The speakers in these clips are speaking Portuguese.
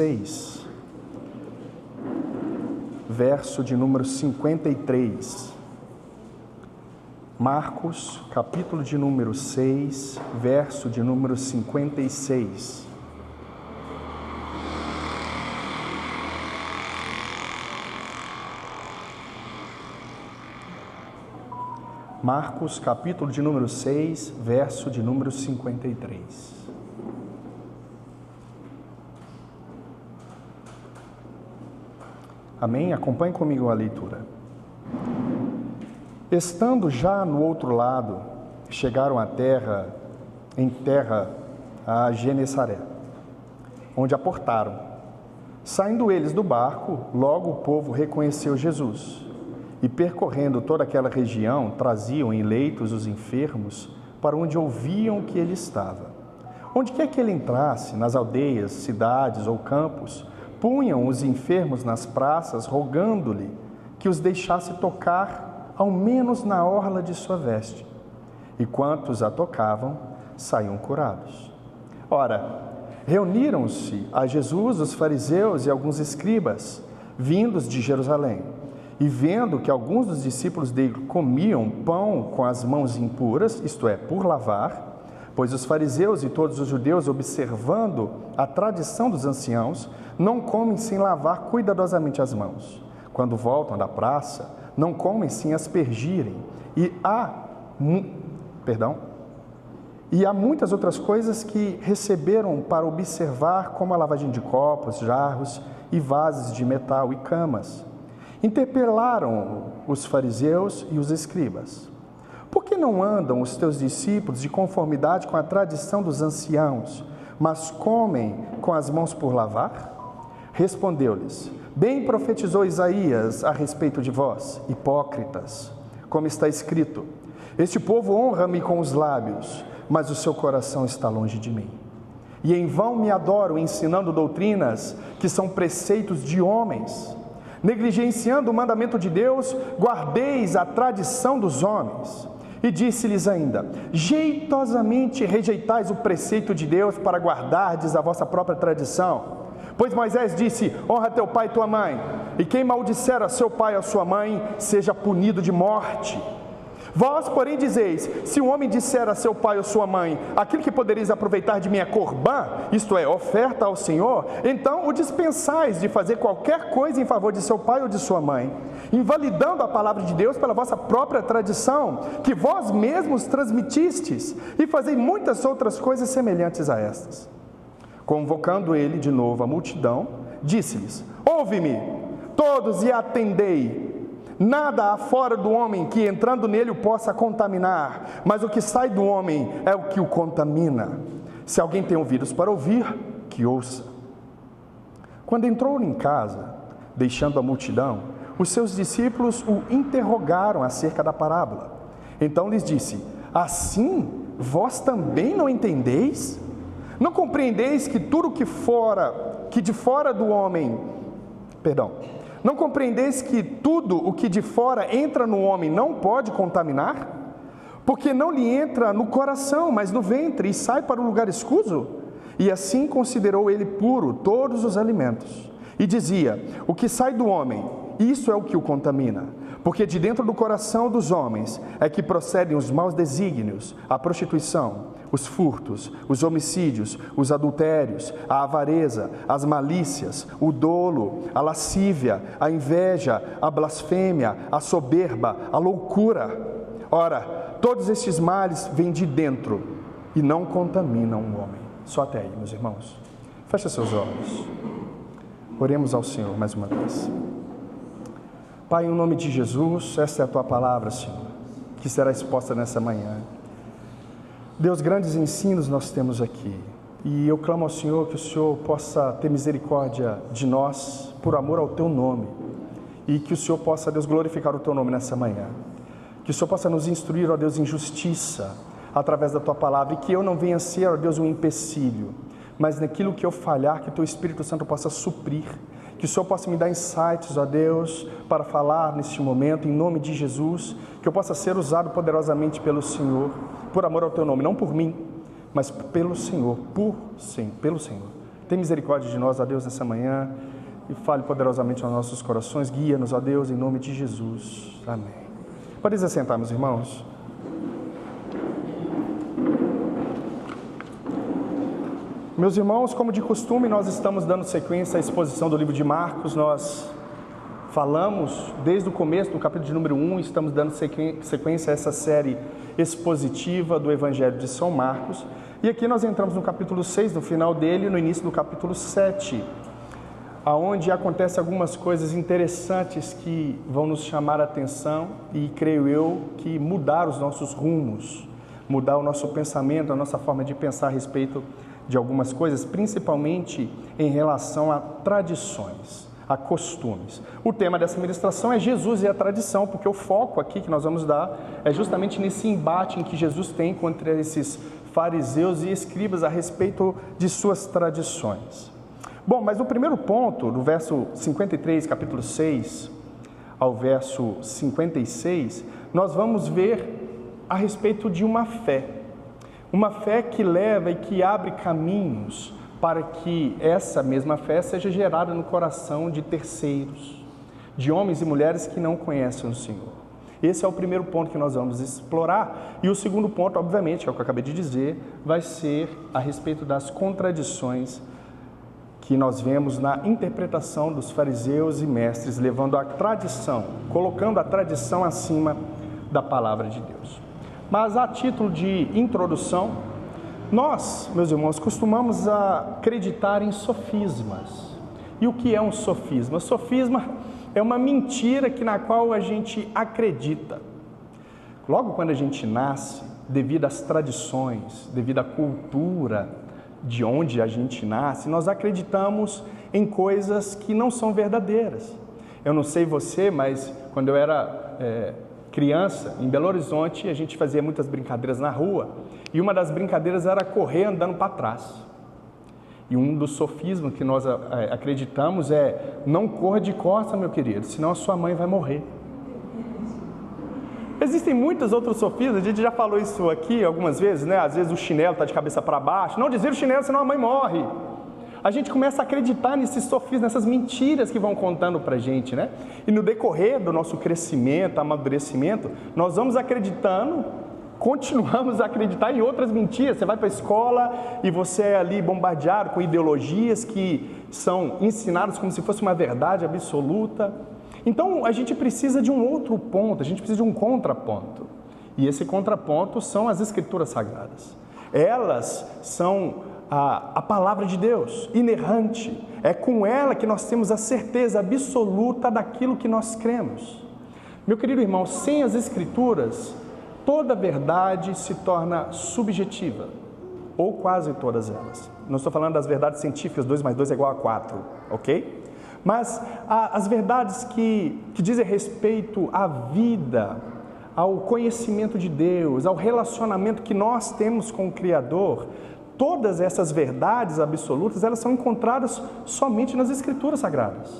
6, verso de número 53. Marcos, capítulo de número 6, verso de número 56. Marcos, capítulo de número 6, verso de número 53. Amém? Acompanhe comigo a leitura. Estando já no outro lado, chegaram em terra a Genesaré, onde aportaram. Saindo eles do barco, logo o povo reconheceu Jesus. E percorrendo toda aquela região, traziam em leitos os enfermos para onde ouviam que ele estava. Onde quer que ele entrasse, nas aldeias, cidades ou campos, punham os enfermos nas praças, rogando-lhe que os deixasse tocar, ao menos na orla de sua veste. E quantos a tocavam, saíam curados. Ora, reuniram-se a Jesus os fariseus e alguns escribas, vindos de Jerusalém. E vendo que alguns dos discípulos dele comiam pão com as mãos impuras, isto é, por lavar, pois os fariseus e todos os judeus, observando a tradição dos anciãos, não comem sem lavar cuidadosamente as mãos. Quando voltam da praça, não comem sem aspergirem. E há muitas outras coisas que receberam para observar, como a lavagem de copos, jarros e vasos de metal e camas. Interpelaram os fariseus e os escribas: por que não andam os teus discípulos de conformidade com a tradição dos anciãos, mas comem com as mãos por lavar? Respondeu-lhes: bem profetizou Isaías a respeito de vós, hipócritas, como está escrito: este povo honra-me com os lábios, mas o seu coração está longe de mim. E em vão me adoram, ensinando doutrinas que são preceitos de homens. Negligenciando o mandamento de Deus, guardeis a tradição dos homens. E disse-lhes ainda: jeitosamente rejeitais o preceito de Deus para guardardes a vossa própria tradição. Pois Moisés disse: honra teu pai e tua mãe, e quem maldisser a seu pai ou a sua mãe, seja punido de morte. Vós, porém, dizeis: se um homem disser a seu pai ou sua mãe, aquilo que podereis aproveitar de minha corbã, isto é, oferta ao Senhor, então o dispensais de fazer qualquer coisa em favor de seu pai ou de sua mãe, invalidando a palavra de Deus pela vossa própria tradição, que vós mesmos transmitistes, e fazei muitas outras coisas semelhantes a estas. Convocando ele de novo a multidão, disse-lhes: ouve-me, todos, e atendei. Nada há fora do homem que, entrando nele, o possa contaminar, mas o que sai do homem é o que o contamina. Se alguém tem ouvidos para ouvir, que ouça. Quando entrou em casa, deixando a multidão, os seus discípulos o interrogaram acerca da parábola. Então lhes disse: assim vós também não entendeis? Não compreendeis que Não compreendeis que tudo o que de fora entra no homem não pode contaminar? Porque não lhe entra no coração, mas no ventre, e sai para o lugar escuso? E assim considerou ele puro todos os alimentos. E dizia: o que sai do homem, isso é o que o contamina. Porque de dentro do coração dos homens é que procedem os maus desígnios, a prostituição, os furtos, os homicídios, os adultérios, a avareza, as malícias, o dolo, a lascívia, a inveja, a blasfêmia, a soberba, a loucura. Ora, todos estes males vêm de dentro e não contaminam o homem. Só até aí, meus irmãos. Feche seus olhos. Oremos ao Senhor mais uma vez. Pai, em nome de Jesus, esta é a Tua palavra, Senhor, que será exposta nessa manhã. Deus, grandes ensinos nós temos aqui, e eu clamo ao Senhor que o Senhor possa ter misericórdia de nós, por amor ao Teu nome, e que o Senhor possa, Deus, glorificar o Teu nome nessa manhã, que o Senhor possa nos instruir, ó Deus, em justiça, através da Tua palavra, e que eu não venha ser, ó Deus, um empecilho, mas naquilo que eu falhar, que o Teu Espírito Santo possa suprir, que o Senhor possa me dar insights, ó Deus, para falar neste momento, em nome de Jesus, que eu possa ser usado poderosamente pelo Senhor, por amor ao Teu nome, não por mim, mas pelo Senhor, pelo Senhor. Tem misericórdia de nós, ó Deus, nessa manhã, e fale poderosamente aos nossos corações. Guia-nos, ó Deus, em nome de Jesus. Amém. Pode se assentar, meus irmãos. Meus irmãos, como de costume, nós estamos dando sequência à exposição do livro de Marcos. Nós falamos desde o começo do capítulo de número 1, estamos dando sequência a essa série expositiva do Evangelho de São Marcos. E aqui nós entramos no capítulo 6, no final dele, no início do capítulo 7, aonde acontecem algumas coisas interessantes que vão nos chamar a atenção e, creio eu, que mudar os nossos rumos, mudar o nosso pensamento, a nossa forma de pensar a respeito de algumas coisas, principalmente em relação a tradições, a costumes. O tema dessa ministração é Jesus e a tradição, porque o foco aqui que nós vamos dar é justamente nesse embate em que Jesus tem contra esses fariseus e escribas a respeito de suas tradições. Bom, mas no primeiro ponto, do verso 53, capítulo 6, ao verso 56, nós vamos ver a respeito de uma fé que leva e que abre caminhos para que essa mesma fé seja gerada no coração de terceiros, de homens e mulheres que não conhecem o Senhor. Esse é o primeiro ponto que nós vamos explorar. E o segundo ponto, obviamente, é o que eu acabei de dizer, vai ser a respeito das contradições que nós vemos na interpretação dos fariseus e mestres, levando a tradição, colocando a tradição acima da palavra de Deus. Mas a título de introdução, nós, meus irmãos, costumamos acreditar em sofismas. E o que é um sofisma? Sofisma é uma mentira na qual a gente acredita. Logo quando a gente nasce, devido às tradições, devido à cultura de onde a gente nasce, nós acreditamos em coisas que não são verdadeiras. Eu não sei você, mas quando eu era criança, em Belo Horizonte, a gente fazia muitas brincadeiras na rua, e uma das brincadeiras era correr andando para trás. E um dos sofismas que nós acreditamos é: não corra de costas, meu querido, senão a sua mãe vai morrer. Existem muitos outros sofismas, a gente já falou isso aqui algumas vezes, né? Às vezes o chinelo está de cabeça para baixo, não desvira o chinelo, senão a mãe morre. A gente começa a acreditar nesses sofismas, nessas mentiras que vão contando para a gente, né? E no decorrer do nosso crescimento, amadurecimento, nós vamos acreditando, continuamos a acreditar em outras mentiras. Você vai para a escola e você é ali bombardeado com ideologias que são ensinadas como se fosse uma verdade absoluta. Então, a gente precisa de um outro ponto, a gente precisa de um contraponto. E esse contraponto são as Escrituras Sagradas. Elas são a palavra de Deus, inerrante. É com ela que nós temos a certeza absoluta daquilo que nós cremos. Meu querido irmão, sem as Escrituras, toda verdade se torna subjetiva, ou quase todas elas. Não estou falando das verdades científicas, 2 mais 2 é igual a 4, ok? Mas as verdades que dizem respeito à vida, ao conhecimento de Deus, ao relacionamento que nós temos com o Criador, todas essas verdades absolutas, elas são encontradas somente nas Escrituras Sagradas.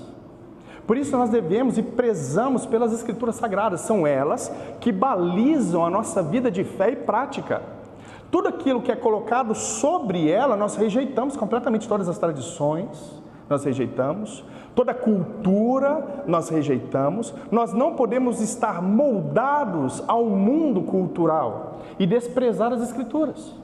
Por isso nós devemos e prezamos pelas Escrituras Sagradas. São elas que balizam a nossa vida de fé e prática. Tudo aquilo que é colocado sobre ela, nós rejeitamos completamente. Todas as tradições, nós rejeitamos. Toda cultura, nós rejeitamos. Nós não podemos estar moldados ao mundo cultural e desprezar as Escrituras.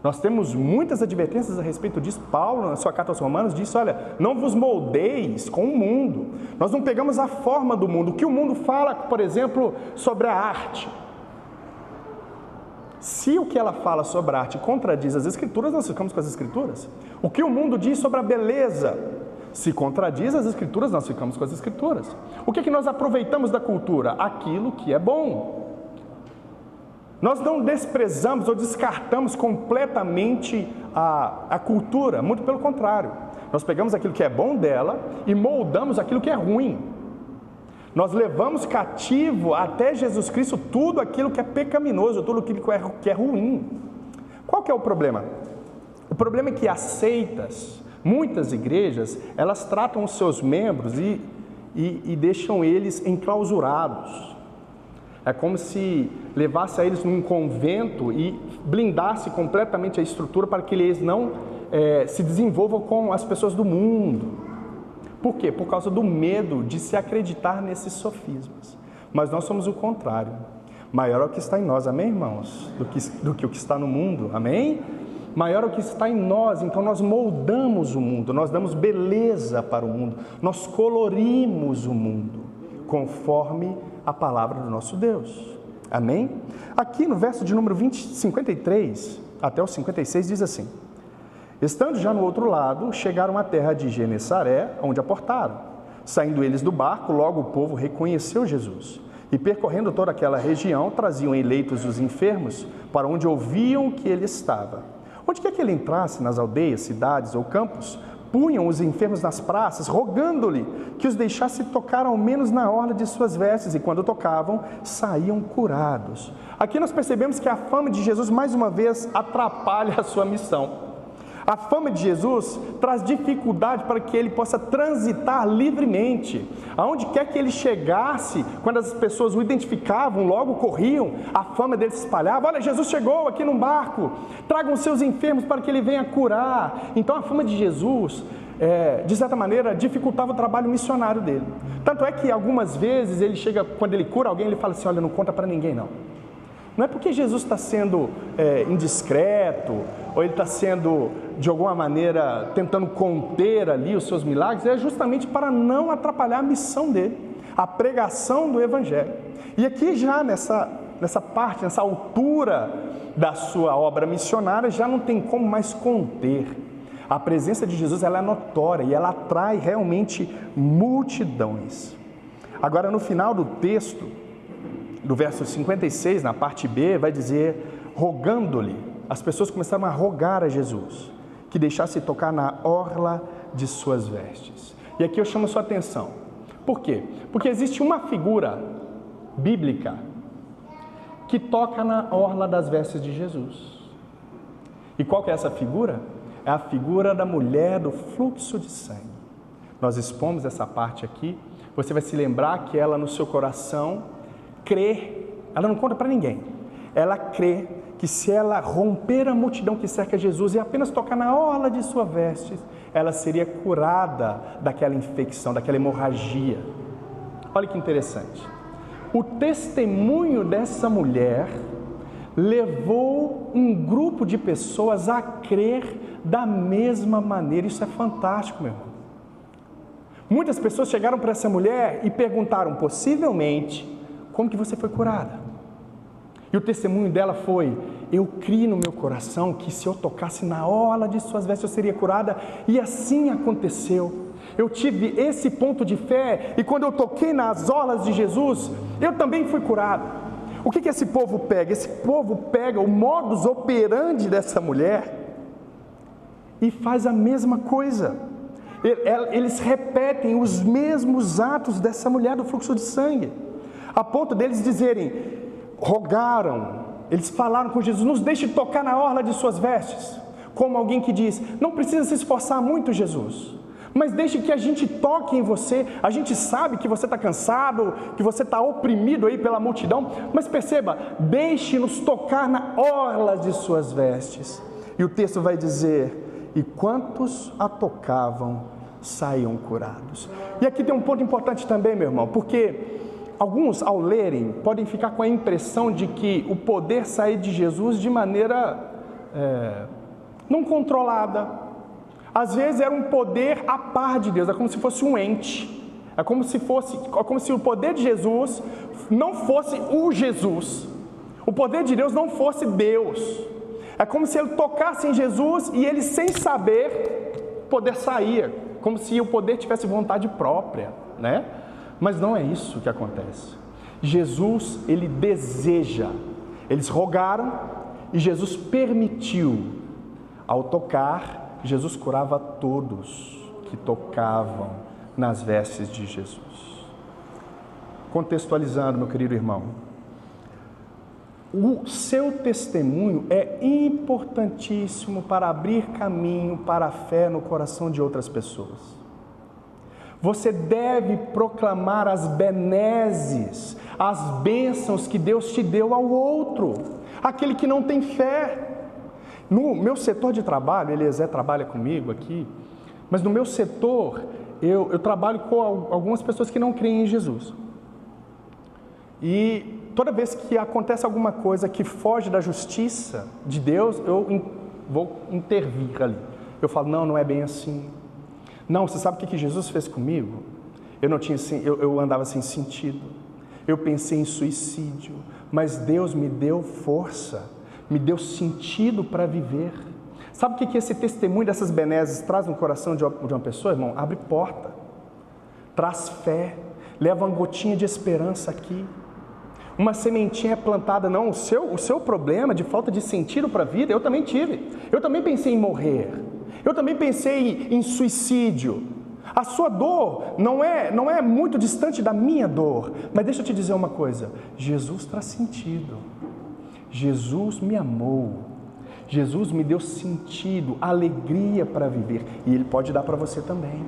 Nós temos muitas advertências a respeito disso. Paulo, na sua carta aos Romanos, disse: olha, não vos moldeis com o mundo. Nós não pegamos a forma do mundo. O que o mundo fala, por exemplo, sobre a arte. Se o que ela fala sobre a arte contradiz as Escrituras, nós ficamos com as Escrituras. O que o mundo diz sobre a beleza, se contradiz as Escrituras, nós ficamos com as Escrituras. O que nós aproveitamos da cultura? Aquilo que é bom. Nós não desprezamos ou descartamos completamente a cultura, muito pelo contrário. Nós pegamos aquilo que é bom dela e moldamos aquilo que é ruim. Nós levamos cativo até Jesus Cristo tudo aquilo que é pecaminoso, tudo aquilo que é ruim. Qual que é o problema? O problema é que as seitas, muitas igrejas, elas tratam os seus membros e deixam eles enclausurados. É como se levasse a eles num convento e blindasse completamente a estrutura para que eles não se desenvolvam com as pessoas do mundo. Por quê? Por causa do medo de se acreditar nesses sofismas. Mas nós somos o contrário. Maior é o que está em nós, amém, irmãos? Do que o que está no mundo, amém? Maior é o que está em nós, então nós moldamos o mundo, nós damos beleza para o mundo, nós colorimos o mundo, conforme a palavra do nosso Deus, amém? Aqui no verso de número 53 até o 56 diz assim: estando já no outro lado, chegaram à terra de Genesaré, onde aportaram. Saindo eles do barco, logo o povo reconheceu Jesus. E percorrendo toda aquela região, traziam em leitos os enfermos, para onde ouviam que ele estava. Onde quer que ele entrasse, nas aldeias, cidades ou campos, punham os enfermos nas praças, rogando-lhe que os deixasse tocar ao menos na orla de suas vestes, e quando tocavam, saíam curados. Aqui nós percebemos que a fama de Jesus, mais uma vez, atrapalha a sua missão. A fama de Jesus traz dificuldade para que ele possa transitar livremente. Aonde quer que ele chegasse, quando as pessoas o identificavam, logo corriam, a fama dele se espalhava. Olha, Jesus chegou aqui num barco, tragam seus enfermos para que ele venha curar. Então a fama de Jesus, de certa maneira, dificultava o trabalho missionário dele. Tanto é que algumas vezes ele chega, quando ele cura alguém, ele fala assim: olha, não conta para ninguém não. Não é porque Jesus está sendo indiscreto, ou ele está sendo, de alguma maneira, tentando conter ali os seus milagres, é justamente para não atrapalhar a missão dele, a pregação do Evangelho. E aqui já nessa parte, nessa altura da sua obra missionária, já não tem como mais conter. A presença de Jesus, ela é notória e ela atrai realmente multidões. Agora, no final do texto, do verso 56, na parte B, vai dizer: rogando-lhe, as pessoas começaram a rogar a Jesus que deixasse tocar na orla de suas vestes. E aqui eu chamo a sua atenção. Por quê? Porque existe uma figura bíblica que toca na orla das vestes de Jesus. E qual que é essa figura? É a figura da mulher do fluxo de sangue. Nós expomos essa parte aqui. Você vai se lembrar que ela, no seu coração, crê, ela não conta para ninguém, ela crê que se ela romper a multidão que cerca Jesus e apenas tocar na orla de sua veste, ela seria curada daquela infecção, daquela hemorragia. Olha que interessante, o testemunho dessa mulher levou um grupo de pessoas a crer da mesma maneira. Isso é fantástico, meu irmão. Muitas pessoas chegaram para essa mulher e perguntaram, possivelmente, como que você foi curada? E o testemunho dela foi: eu criei no meu coração que se eu tocasse na orla de suas vestes eu seria curada, e assim aconteceu. Eu tive esse ponto de fé, e quando eu toquei nas orlas de Jesus, eu também fui curado. O que esse povo pega? Esse povo pega o modus operandi dessa mulher e faz a mesma coisa. Eles repetem os mesmos atos dessa mulher do fluxo de sangue, a ponto deles dizerem, rogaram, eles falaram com Jesus: nos deixe tocar na orla de suas vestes, como alguém que diz: não precisa se esforçar muito, Jesus, mas deixe que a gente toque em você. A gente sabe que você está cansado, que você está oprimido aí pela multidão, mas perceba, deixe-nos tocar na orla de suas vestes. E o texto vai dizer: e quantos a tocavam saíam curados. E aqui tem um ponto importante também, meu irmão, porque alguns, ao lerem, podem ficar com a impressão de que o poder sair de Jesus de maneira não controlada. Às vezes era um poder à par de Deus, é como se fosse um ente. É como se o poder de Jesus não fosse o Jesus. O poder de Deus não fosse Deus. É como se ele tocasse em Jesus e ele, sem saber, o poder saía. Como se o poder tivesse vontade própria, né? Mas não é isso que acontece. Jesus, ele deseja. Eles rogaram e Jesus permitiu. Ao tocar, Jesus curava todos que tocavam nas vestes de Jesus. Contextualizando, meu querido irmão, o seu testemunho é importantíssimo para abrir caminho para a fé no coração de outras pessoas. Você deve proclamar as benesses, as bênçãos que Deus te deu ao outro, aquele que não tem fé. No meu setor de trabalho, Eliezer trabalha comigo aqui, mas no meu setor, eu trabalho com algumas pessoas que não creem em Jesus. E toda vez que acontece alguma coisa que foge da justiça de Deus, eu vou intervir ali. Eu falo, não é bem assim. Não, você sabe o que Jesus fez comigo? Eu andava sem sentido. Eu pensei em suicídio, mas Deus me deu força, me deu sentido para viver. Sabe o que esse testemunho dessas benesses traz no coração de uma pessoa, irmão? Abre porta, traz fé, leva uma gotinha de esperança aqui. Uma sementinha é plantada, não, o seu problema de falta de sentido para a vida, eu também tive. Eu também pensei em morrer. Eu também pensei em suicídio. A sua dor não é muito distante da minha dor. Mas deixa eu te dizer uma coisa. Jesus traz sentido. Jesus me amou. Jesus me deu sentido, alegria para viver. E Ele pode dar para você também.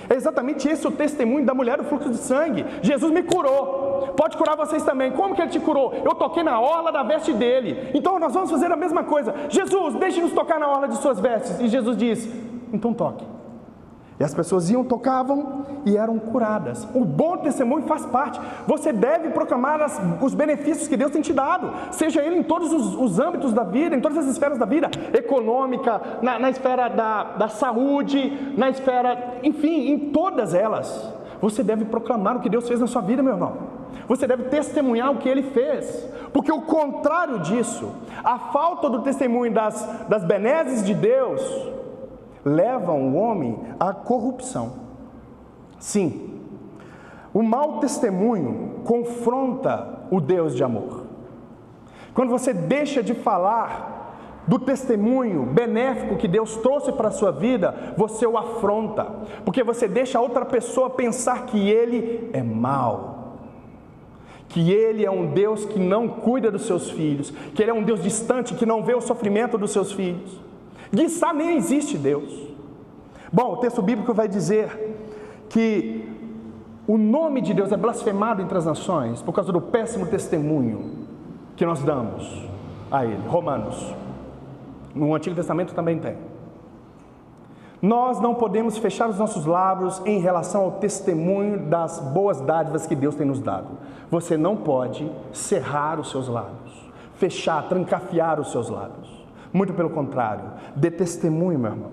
É exatamente esse o testemunho da mulher do fluxo de sangue. Jesus me curou. Pode curar vocês também. Como que Ele te curou? Eu toquei na orla da veste dele. Então nós vamos fazer a mesma coisa. Jesus, deixe-nos tocar na orla de suas vestes. E Jesus diz, então toque. E as pessoas iam, tocavam e eram curadas. O bom testemunho faz parte. Você deve proclamar os benefícios que Deus tem te dado. Seja ele em todos os âmbitos da vida, em todas as esferas da vida. Econômica, na esfera da saúde, na esfera, enfim, em todas elas. Você deve proclamar o que Deus fez na sua vida, meu irmão. Você deve testemunhar o que Ele fez. Porque o contrário disso, a falta do testemunho das benesses de Deus, levam o homem à corrupção. Sim, o mau testemunho confronta o Deus de amor. Quando você deixa de falar do testemunho benéfico que Deus trouxe para a sua vida, você o afronta, porque você deixa a outra pessoa pensar que Ele é mau, que Ele é um Deus que não cuida dos seus filhos, que Ele é um Deus distante, que não vê o sofrimento dos seus filhos. Quiçá nem existe Deus. Bom, o texto bíblico vai dizer que o nome de Deus é blasfemado entre as nações por causa do péssimo testemunho que nós damos a Ele. Romanos, no Antigo Testamento também tem. Nós não podemos fechar os nossos lábios em relação ao testemunho das boas dádivas que Deus tem nos dado. Você não pode cerrar os seus lábios, fechar, trancafiar os seus lábios. Muito pelo contrário, dê testemunho, meu irmão,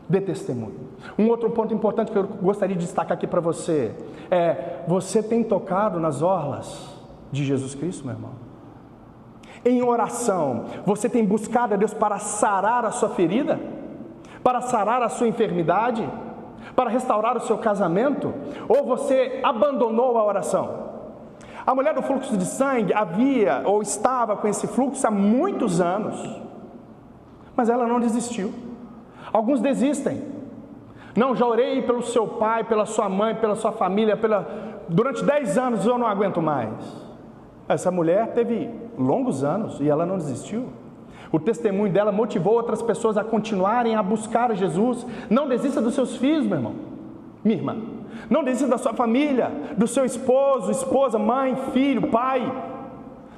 dê testemunho. Um outro ponto importante que eu gostaria de destacar aqui para você é: você tem tocado nas orlas de Jesus Cristo, meu irmão? Em oração, você tem buscado a Deus para sarar a sua ferida? Para sarar a sua enfermidade? Para restaurar o seu casamento? Ou você abandonou a oração? A mulher do fluxo de sangue havia ou estava com esse fluxo há muitos anos, mas ela não desistiu. Alguns desistem. Não, já orei pelo seu pai, pela sua mãe, pela sua família, durante 10 anos eu não aguento mais. Essa mulher teve longos anos e ela não desistiu. O testemunho dela motivou outras pessoas a continuarem a buscar Jesus. Não desista dos seus filhos, meu irmão, minha irmã. Não desista da sua família, do seu esposo, esposa, mãe, filho, pai.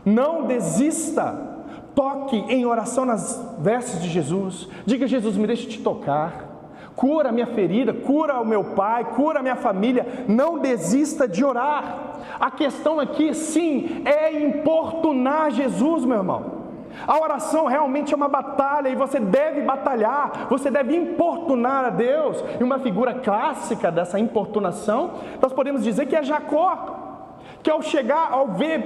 Não desista. Toque em oração nas vestes de Jesus. Diga: Jesus, me deixe te tocar. Cura a minha ferida, cura o meu pai, cura a minha família. Não desista de orar. A questão aqui, sim, é importunar Jesus, meu irmão. A oração realmente é uma batalha e você deve batalhar, você deve importunar a Deus. E uma figura clássica dessa importunação, nós podemos dizer que é Jacó, que ao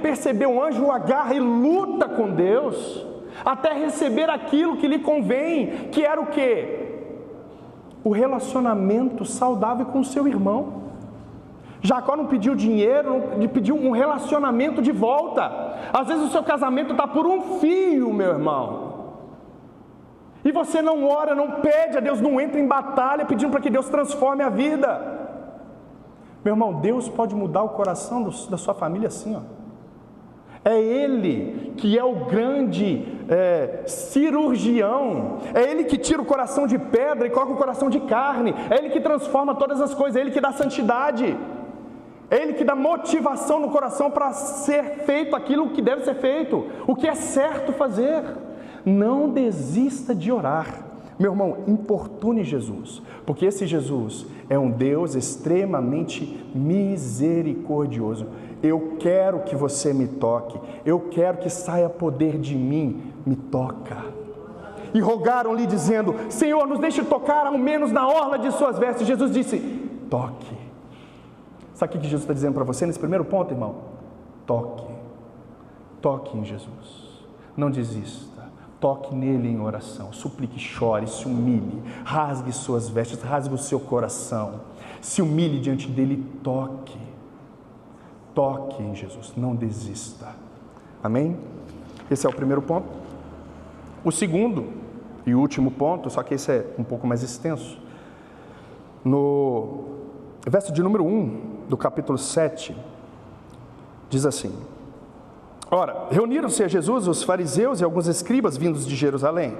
perceber um anjo, o agarra e luta com Deus, até receber aquilo que lhe convém, que era o quê? O relacionamento saudável com o seu irmão. Jacó não pediu dinheiro, não pediu um relacionamento de volta. Às vezes o seu casamento está por um fio, meu irmão, e você não ora, não pede a Deus, não entra em batalha pedindo para que Deus transforme a vida. Meu irmão, Deus pode mudar o coração da sua família assim, ó. É Ele que é o grande cirurgião. É Ele que tira o coração de pedra e coloca o coração de carne. É Ele que transforma todas as coisas. É Ele que dá santidade. É Ele que dá motivação no coração para ser feito aquilo que deve ser feito, o que é certo fazer. Não desista de orar. Meu irmão, importune Jesus, porque esse Jesus é um Deus extremamente misericordioso. Eu quero que você me toque, eu quero que saia poder de mim, me toca. E rogaram-lhe dizendo: Senhor, nos deixe tocar ao menos na orla de suas vestes. Jesus disse: toque. Sabe o que Jesus está dizendo para você nesse primeiro ponto, irmão? Toque. Toque em Jesus. Não desista. Toque nele em oração, suplique, chore, se humilhe, rasgue suas vestes, rasgue o seu coração, se humilhe diante dele, toque em Jesus, não desista, amém? Esse é o primeiro ponto. O segundo e último ponto, só que esse é um pouco mais extenso, no verso de número 1 do capítulo 7, diz assim: Ora, reuniram-se a Jesus os fariseus e alguns escribas vindos de Jerusalém,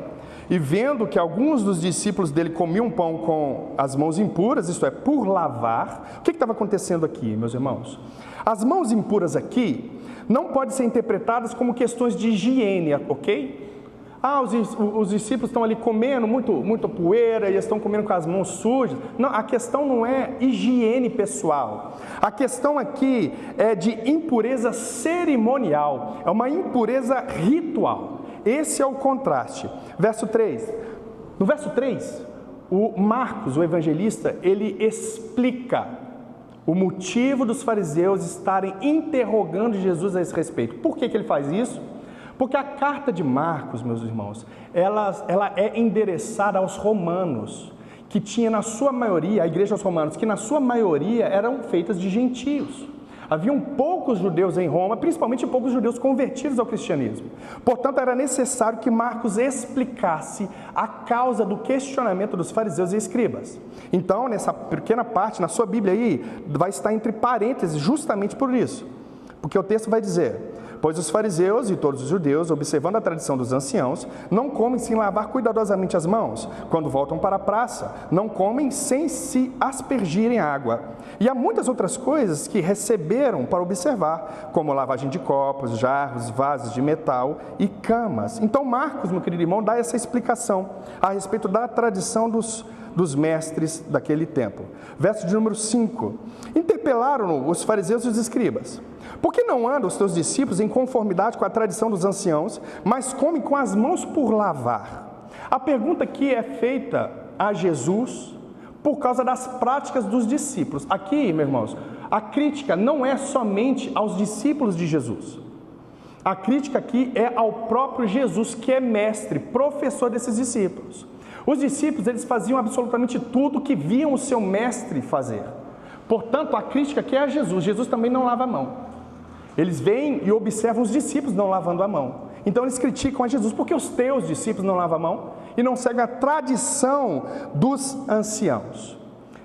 e vendo que alguns dos discípulos dele comiam pão com as mãos impuras, isto é, por lavar. O que estava acontecendo aqui, meus irmãos? As mãos impuras aqui não podem ser interpretadas como questões de higiene, ok? Os discípulos estão ali comendo muita poeira, e eles estão comendo com as mãos sujas. Não, a questão não é higiene pessoal. A questão aqui é de impureza cerimonial, é uma impureza ritual. Esse é o contraste. Verso 3. No verso 3, o Marcos, o evangelista, ele explica o motivo dos fariseus estarem interrogando Jesus a esse respeito. Por que ele faz isso? Porque a carta de Marcos, meus irmãos, ela é endereçada aos romanos, que tinha na sua maioria, a igreja aos romanos, que na sua maioria eram feitas de gentios. Haviam poucos judeus em Roma, principalmente poucos judeus convertidos ao cristianismo. Portanto, era necessário que Marcos explicasse a causa do questionamento dos fariseus e escribas. Então, nessa pequena parte, na sua Bíblia aí, vai estar entre parênteses justamente por isso. Porque o texto vai dizer: Pois os fariseus e todos os judeus, observando a tradição dos anciãos, não comem sem lavar cuidadosamente as mãos. Quando voltam para a praça, não comem sem se aspergirem água. E há muitas outras coisas que receberam para observar, como lavagem de copos, jarros, vasos de metal e camas. Então Marcos, meu querido irmão, dá essa explicação a respeito da tradição dos mestres daquele tempo. Verso de número 5. Interpelaram-no os fariseus e os escribas: Por que não andam os teus discípulos em conformidade com a tradição dos anciãos, mas comem com as mãos por lavar? A pergunta aqui é feita a Jesus por causa das práticas dos discípulos. Aqui, meus irmãos, a crítica não é somente aos discípulos de Jesus. A crítica aqui é ao próprio Jesus, que é mestre, professor desses discípulos. Os discípulos, eles faziam absolutamente tudo que viam o seu mestre fazer. Portanto, a crítica aqui é a Jesus. Jesus também não lava a mão. Eles veem e observam os discípulos não lavando a mão. Então eles criticam a Jesus: Por que os teus discípulos não lavam a mão e não seguem a tradição dos anciãos?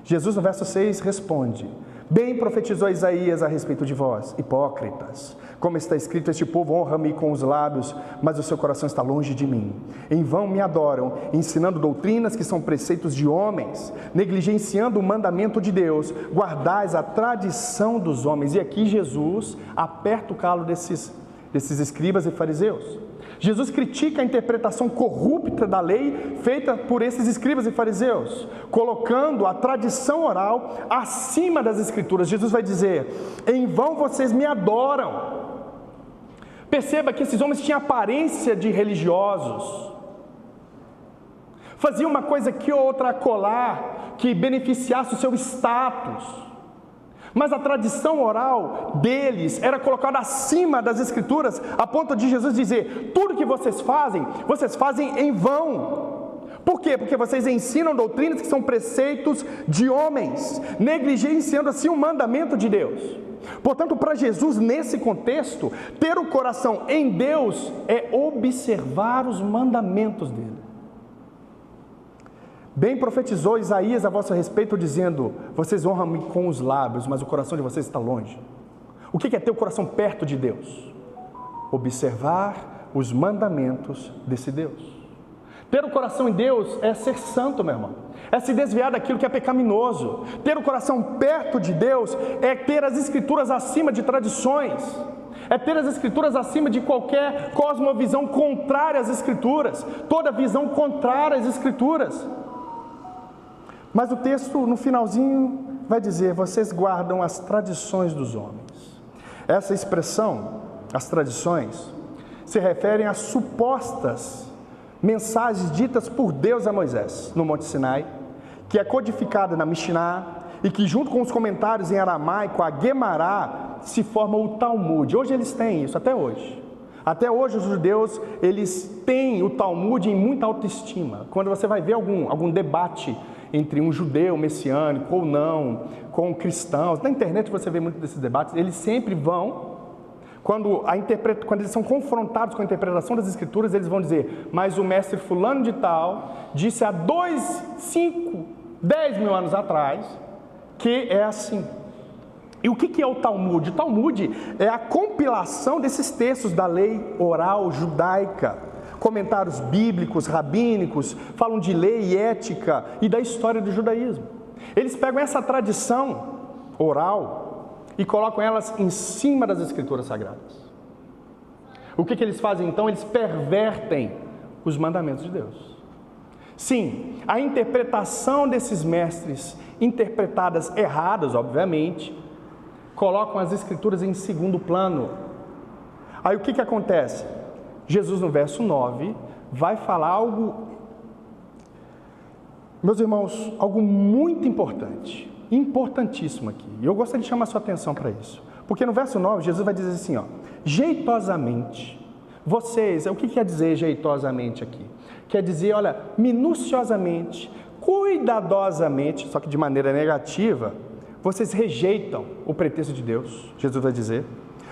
Jesus, no verso 6, responde: Bem profetizou Isaías a respeito de vós, hipócritas. Como está escrito: Este povo honra-me com os lábios, mas o seu coração está longe de mim. Em vão me adoram, ensinando doutrinas que são preceitos de homens, negligenciando o mandamento de Deus, guardais a tradição dos homens. E aqui Jesus aperta o calo desses escribas e fariseus. Jesus critica a interpretação corrupta da lei feita por esses escribas e fariseus, colocando a tradição oral acima das escrituras. Jesus vai dizer: Em vão vocês me adoram. Perceba que esses homens tinham aparência de religiosos, faziam uma coisa aqui ou outra acolá, que beneficiasse o seu status, mas a tradição oral deles era colocada acima das escrituras, a ponto de Jesus dizer: tudo que vocês fazem em vão. Por quê? Porque vocês ensinam doutrinas que são preceitos de homens, negligenciando assim o mandamento de Deus. Portanto, para Jesus, nesse contexto, ter o coração em Deus é observar os mandamentos dele. Bem profetizou Isaías a vosso respeito, dizendo: Vocês honram-me com os lábios, mas o coração de vocês está longe. O que é ter o coração perto de Deus? Observar os mandamentos desse Deus. Ter o coração em Deus é ser santo, meu irmão. É se desviar daquilo que é pecaminoso. Ter o coração perto de Deus é ter as escrituras acima de tradições. é ter as Escrituras acima de qualquer cosmovisão contrária às Escrituras, toda visão contrária às Escrituras. Mas o texto, no finalzinho, vai dizer: vocês guardam as tradições dos homens. Essa expressão, as tradições, se referem às supostas mensagens ditas por Deus a Moisés no Monte Sinai, que é codificada na Mishnah e que, junto com os comentários em aramaico, a Guemará, se forma o Talmud. Hoje eles têm isso, até hoje. Até hoje os judeus, eles têm o Talmud em muita autoestima. Quando você vai ver algum debate entre um judeu messiânico ou não, com cristãos, na internet você vê muito desses debates, eles sempre vão, quando eles são confrontados com a interpretação das Escrituras, eles vão dizer: mas o mestre fulano de tal disse há 2, 5, 10 mil anos atrás que é assim. E o que é o Talmud? O Talmud é a compilação desses textos da lei oral judaica, comentários bíblicos, rabínicos, falam de lei e ética e da história do judaísmo. Eles pegam essa tradição oral e colocam elas em cima das Escrituras Sagradas. O que eles fazem então? Eles pervertem os mandamentos de Deus. Sim, a interpretação desses mestres, interpretadas erradas, obviamente, colocam as Escrituras em segundo plano. Aí o que acontece? Jesus, no verso 9, vai falar algo, meus irmãos, algo muito importante, importantíssimo aqui. E eu gostaria de chamar a sua atenção para isso. Porque no verso 9, Jesus vai dizer assim, jeitosamente, vocês, o que quer dizer jeitosamente aqui? Quer dizer, olha, minuciosamente, cuidadosamente, só que de maneira negativa, vocês rejeitam o pretexto de Deus, Jesus vai dizer,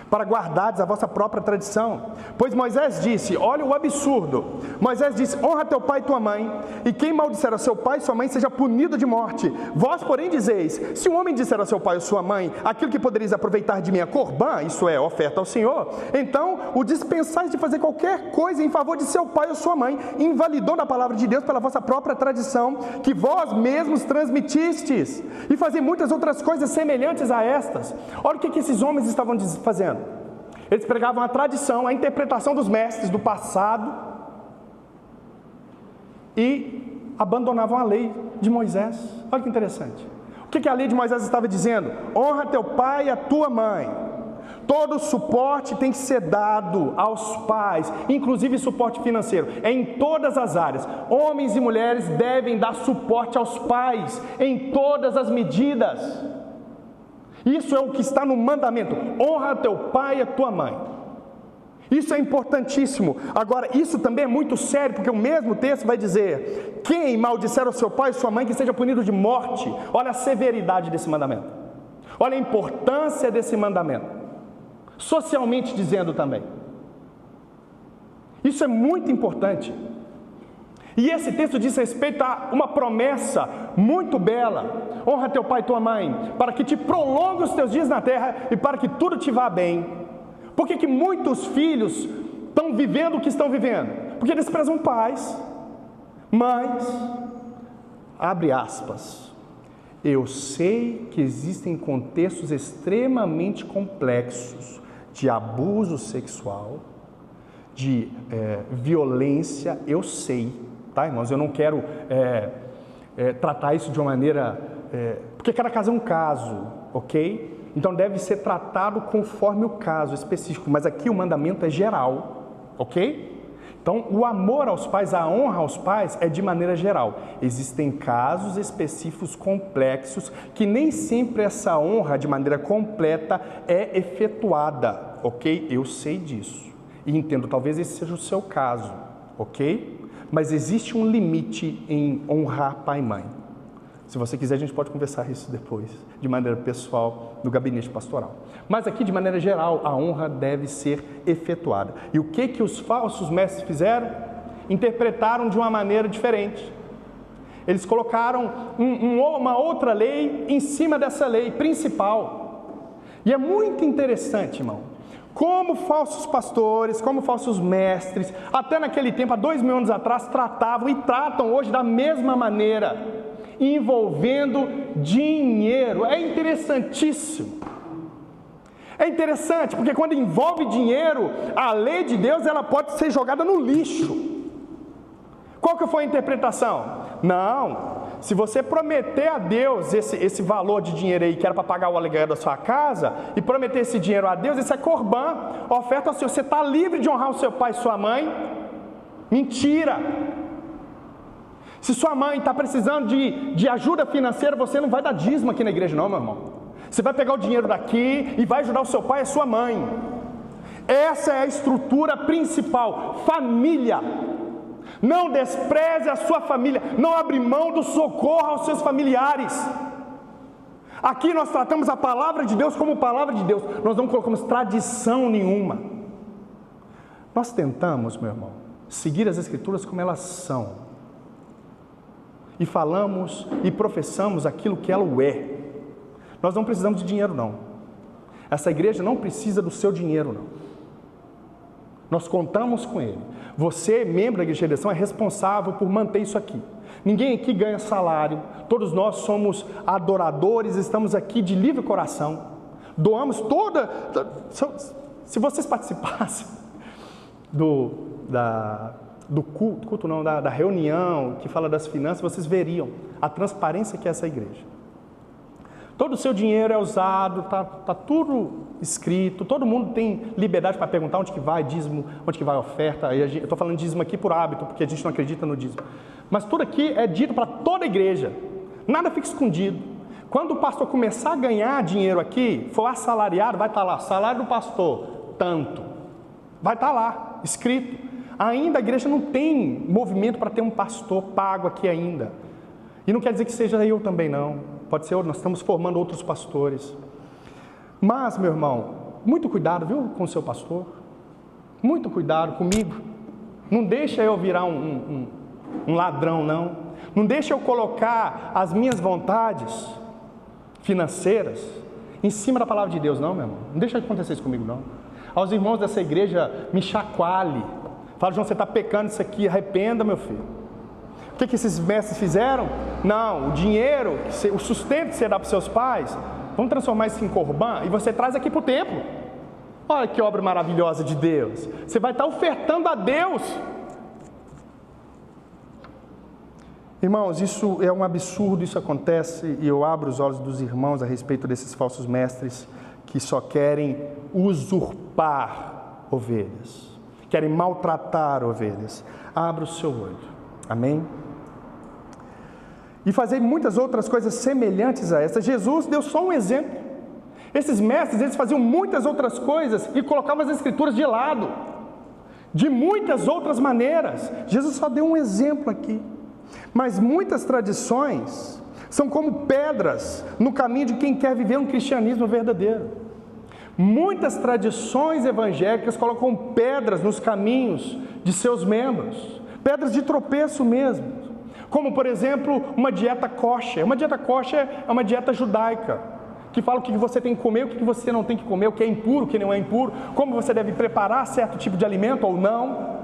para guardardes a vossa própria tradição. Pois Moisés disse, olha o absurdo, Moisés disse: honra teu pai e tua mãe, e quem maldisser a seu pai e sua mãe seja punido de morte. Vós, porém, dizeis: se um homem disser a seu pai ou sua mãe aquilo que podereis aproveitar de minha corbã, isso é, oferta ao Senhor, então o dispensais de fazer qualquer coisa em favor de seu pai ou sua mãe, invalidando a palavra de Deus pela vossa própria tradição, que vós mesmos transmitistes, e fazer muitas outras coisas semelhantes a estas. Olha o que esses homens estavam fazendo. Eles pregavam a tradição, a interpretação dos mestres do passado e abandonavam a lei de Moisés. Olha que interessante. O que a lei de Moisés estava dizendo? Honra teu pai e a tua mãe. Todo suporte tem que ser dado aos pais, inclusive suporte financeiro, em todas as áreas. Homens e mulheres devem dar suporte aos pais em todas as medidas. Isso é o que está no mandamento: honra teu pai e a tua mãe. Isso é importantíssimo. Agora, isso também é muito sério, porque o mesmo texto vai dizer: quem maldisser o seu pai e sua mãe, que seja punido de morte. Olha a severidade desse mandamento, olha a importância desse mandamento, socialmente dizendo também. Isso é muito importante. E esse texto diz respeito a uma promessa muito bela: honra teu pai e tua mãe, para que te prolongue os teus dias na terra e para que tudo te vá bem. Por que muitos filhos estão vivendo o que estão vivendo? Porque eles prezam pais, mães. Abre aspas. Eu sei que existem contextos extremamente complexos de abuso sexual, de violência, eu sei. Tá, irmãos? Eu não quero tratar isso de uma maneira... porque cada caso é um caso, ok? Então deve ser tratado conforme o caso específico, mas aqui o mandamento é geral, ok? Então o amor aos pais, a honra aos pais é de maneira geral. Existem casos específicos complexos que nem sempre essa honra de maneira completa é efetuada, ok? Eu sei disso e entendo, talvez esse seja o seu caso, ok? Mas existe um limite em honrar pai e mãe. Se você quiser, a gente pode conversar isso depois, de maneira pessoal, no gabinete pastoral. Mas aqui, de maneira geral, a honra deve ser efetuada. E o que os falsos mestres fizeram? Interpretaram de uma maneira diferente. Eles colocaram uma outra lei em cima dessa lei principal. E é muito interessante, irmão, como falsos pastores, como falsos mestres, até naquele tempo, há 2000 anos atrás, tratavam e tratam hoje da mesma maneira, envolvendo dinheiro. É interessantíssimo. É interessante, porque quando envolve dinheiro, a lei de Deus ela pode ser jogada no lixo. Qual que foi a interpretação? Não, se você prometer a Deus esse valor de dinheiro aí, que era para pagar o aluguel da sua casa, e prometer esse dinheiro a Deus, isso é corbã, oferta ao Senhor. Você está livre de honrar o seu pai e sua mãe? Mentira! Se sua mãe está precisando de ajuda financeira, você não vai dar dízimo aqui na igreja não, meu irmão. Você vai pegar o dinheiro daqui e vai ajudar o seu pai e a sua mãe. Essa é a estrutura principal, família. Não despreze a sua família, não abre mão do socorro aos seus familiares. Aqui nós tratamos a palavra de Deus como palavra de Deus, nós não colocamos tradição nenhuma. Nós tentamos, meu irmão, seguir as Escrituras como elas são, e falamos e professamos aquilo que ela é. Nós não precisamos de dinheiro não, essa igreja não precisa do seu dinheiro não. Nós contamos com ele. Você, membro da igreja de redenção, é responsável por manter isso aqui. Ninguém aqui ganha salário. Todos nós somos adoradores, estamos aqui de livre coração. Doamos toda... Se vocês participassem da reunião que fala das finanças, vocês veriam a transparência que é essa igreja. Todo o seu dinheiro é usado, está tudo escrito, todo mundo tem liberdade para perguntar onde que vai dízimo, onde que vai oferta. Eu estou falando dízimo aqui por hábito, porque a gente não acredita no dízimo. Mas tudo aqui é dito para toda a igreja, nada fica escondido. Quando o pastor começar a ganhar dinheiro aqui, for assalariado, vai estar lá, salário do pastor, tanto. Vai estar lá, escrito. Ainda a igreja não tem movimento para ter um pastor pago aqui ainda. E não quer dizer que seja eu também não. Pode ser, nós estamos formando outros pastores. Mas, meu irmão, muito cuidado, viu, com o seu pastor. Muito cuidado comigo. Não deixa eu virar um ladrão, não. Não deixa eu colocar as minhas vontades financeiras em cima da palavra de Deus, não, meu irmão. Não deixa acontecer isso comigo, não. Aos irmãos dessa igreja, me chacoalhe. Fala, João, você está pecando isso aqui, arrependa, meu filho. O que esses mestres fizeram? Não, o dinheiro, o sustento que você dá para os seus pais, vamos transformar isso em corbã e você traz aqui para o templo. Olha que obra maravilhosa de Deus. Você vai estar ofertando a Deus. Irmãos, isso é um absurdo, isso acontece, e eu abro os olhos dos irmãos a respeito desses falsos mestres que só querem usurpar ovelhas, querem maltratar ovelhas. Abra o seu olho. Amém? E fazer muitas outras coisas semelhantes a essa. Jesus deu só um exemplo. Esses mestres, eles faziam muitas outras coisas e colocavam as Escrituras de lado, de muitas outras maneiras. Jesus só deu um exemplo aqui. Mas muitas tradições são como pedras no caminho de quem quer viver um cristianismo verdadeiro. Muitas tradições evangélicas colocam pedras nos caminhos de seus membros, pedras de tropeço mesmo. Como, por exemplo, uma dieta kosher. Uma dieta kosher é uma dieta judaica, que fala o que você tem que comer, o que você não tem que comer, o que é impuro, o que não é impuro, como você deve preparar certo tipo de alimento ou não.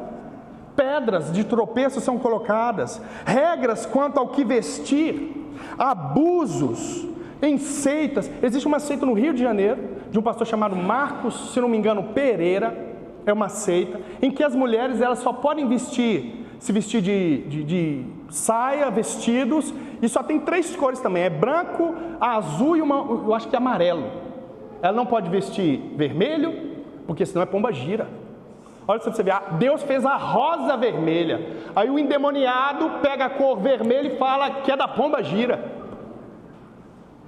Pedras de tropeço são colocadas, regras quanto ao que vestir, abusos em seitas. Existe uma seita no Rio de Janeiro, de um pastor chamado Marcos, se não me engano, Pereira, é uma seita, em que as mulheres elas só podem se vestir de saia, vestidos, e só tem 3 cores também, é branco, azul e eu acho que amarelo. Ela não pode vestir vermelho, porque senão é pomba gira. Olha só pra você ver, Deus fez a rosa vermelha, aí o endemoniado pega a cor vermelha e fala que é da pomba gira.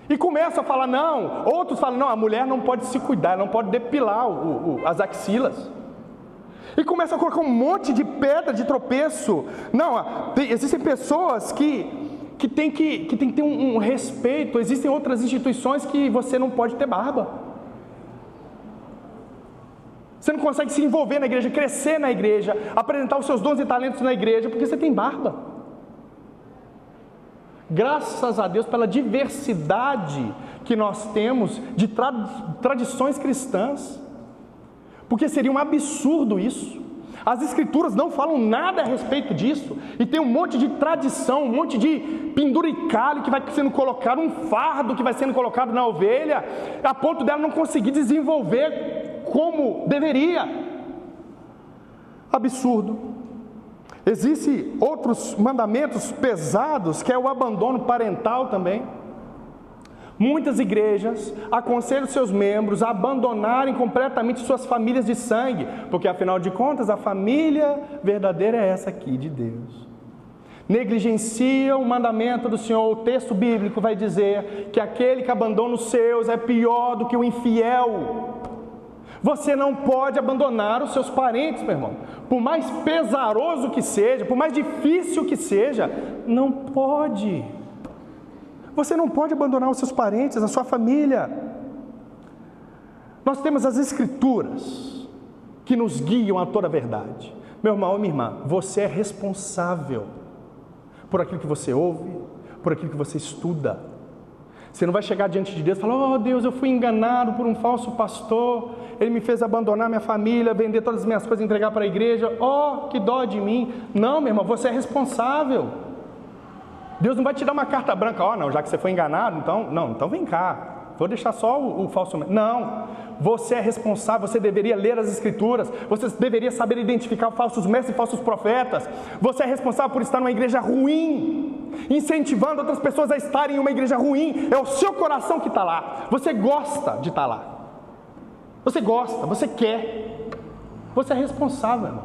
E começa a falar, não, outros falam, não, a mulher não pode se cuidar, não pode depilar as axilas. E começa a colocar um monte de pedra de tropeço. Não, existem pessoas que tem que ter um respeito. Existem outras instituições que você não pode ter barba. Você não consegue se envolver na igreja, crescer na igreja, apresentar os seus dons e talentos na igreja, porque você tem barba. Graças a Deus pela diversidade que nós temos de tradições cristãs. Porque seria um absurdo isso. As Escrituras não falam nada a respeito disso, e tem um monte de tradição, um monte de penduricalho que vai sendo colocado, um fardo que vai sendo colocado na ovelha, a ponto dela não conseguir desenvolver como deveria. Absurdo. Existem outros mandamentos pesados, que é o abandono parental também. Muitas igrejas aconselham seus membros a abandonarem completamente suas famílias de sangue, porque afinal de contas a família verdadeira é essa aqui de Deus. Negligenciam o mandamento do Senhor. O texto bíblico vai dizer que aquele que abandona os seus é pior do que o infiel. Você não pode abandonar os seus parentes, meu irmão. Por mais pesaroso que seja, por mais difícil que seja, não pode. Você não pode abandonar os seus parentes, a sua família. Nós temos as Escrituras que nos guiam a toda a verdade. Meu irmão ou minha irmã, você é responsável por aquilo que você ouve, por aquilo que você estuda. Você não vai chegar diante de Deus e falar: oh Deus, eu fui enganado por um falso pastor, ele me fez abandonar minha família, vender todas as minhas coisas e entregar para a igreja, oh, que dó de mim. Não, meu irmão, você é responsável. Deus não vai te dar uma carta branca: ó, não, já que você foi enganado, então vem cá, vou deixar só o falso. Não, você é responsável, você deveria ler as Escrituras, você deveria saber identificar falsos mestres e falsos profetas. Você é responsável por estar numa igreja ruim, incentivando outras pessoas a estarem em uma igreja ruim. É o seu coração que está lá, você gosta de estar lá, você gosta, você quer, você é responsável, irmão.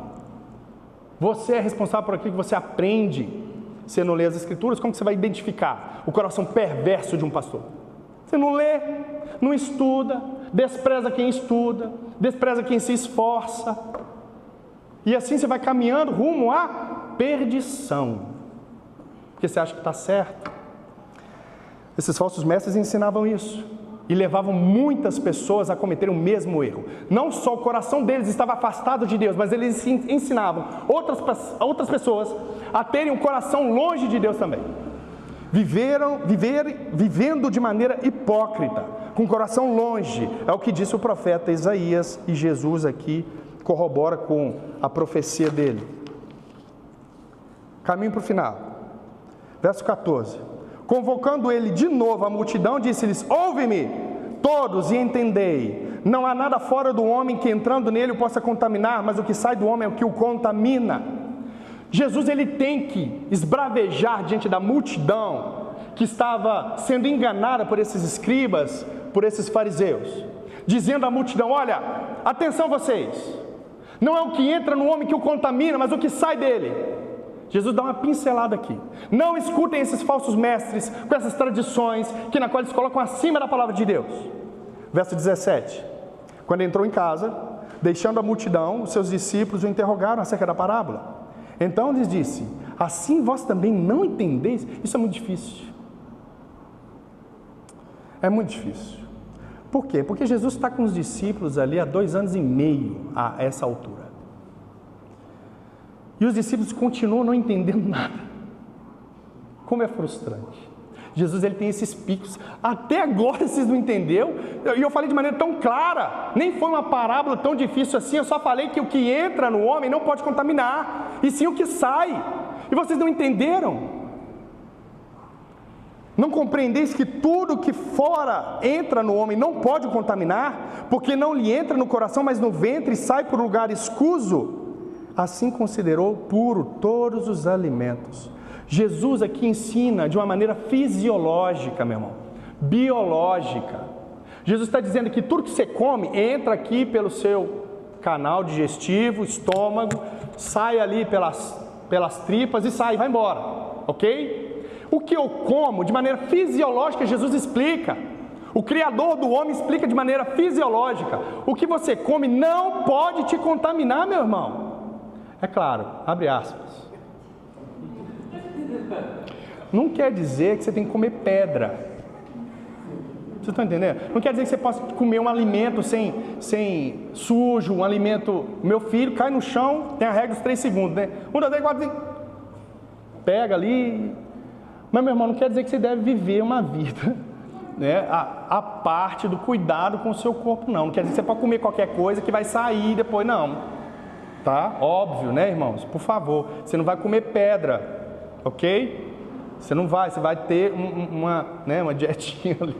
Você é responsável por aquilo que você aprende. Você não lê as Escrituras, como que você vai identificar o coração perverso de um pastor? Você não lê, não estuda, despreza quem estuda, despreza quem se esforça, e assim você vai caminhando rumo à perdição, porque você acha que está certo. Esses falsos mestres ensinavam isso, e levavam muitas pessoas a cometerem o mesmo erro. Não só o coração deles estava afastado de Deus, mas eles ensinavam outras pessoas a terem um coração longe de Deus também. Vivendo de maneira hipócrita, com o coração longe. É o que disse o profeta Isaías, e Jesus aqui corrobora com a profecia dele. Caminho para o final. Verso 14. Convocando ele de novo a multidão, disse-lhes: ouve-me todos e entendei. Não há nada fora do homem que entrando nele o possa contaminar, mas o que sai do homem é o que o contamina. Jesus, ele tem que esbravejar diante da multidão que estava sendo enganada por esses escribas, por esses fariseus, dizendo à multidão: olha, atenção vocês, não é o que entra no homem que o contamina, mas o que sai dele. Jesus dá uma pincelada aqui. Não escutem esses falsos mestres com essas tradições na qual eles colocam acima da palavra de Deus. Verso 17. Quando entrou em casa, deixando a multidão, os seus discípulos o interrogaram acerca da parábola. Então lhes disse: assim vós também não entendeis? Isso é muito difícil. É muito difícil. Por quê? Porque Jesus está com os discípulos ali há 2 anos e meio a essa altura. E os discípulos continuam não entendendo nada. Como é frustrante. Jesus, ele tem esses picos. Até agora vocês não entenderam. E eu falei de maneira tão clara. Nem foi uma parábola tão difícil assim. Eu só falei que o que entra no homem não pode contaminar, e sim o que sai. E vocês não entenderam. Não compreendeis que tudo que fora entra no homem não pode contaminar, porque não lhe entra no coração, mas no ventre, e sai por lugar escuso? Assim considerou puro todos os alimentos. Jesus aqui ensina de uma maneira fisiológica, meu irmão, biológica. Jesus está dizendo que tudo que você come entra aqui pelo seu canal digestivo, estômago, sai ali pelas tripas e vai embora, ok? O que eu como de maneira fisiológica, Jesus explica. O Criador do homem explica de maneira fisiológica. O que você come não pode te contaminar, meu irmão. É claro, abre aspas. Não quer dizer que você tem que comer pedra. Vocês estão entendendo? Não quer dizer que você possa comer um alimento sem sujo, um alimento... Meu filho cai no chão, tem a regra dos 3 segundos, né? 1, 2, 3, 4, 5. Pega ali. Mas, meu irmão, não quer dizer que você deve viver uma vida, né, a parte do cuidado com o seu corpo, não. Não quer dizer que você pode comer qualquer coisa que vai sair depois, não. Tá? Óbvio, né, irmãos? Por favor, você não vai comer pedra, ok? Você não vai, você vai ter uma dietinha ali.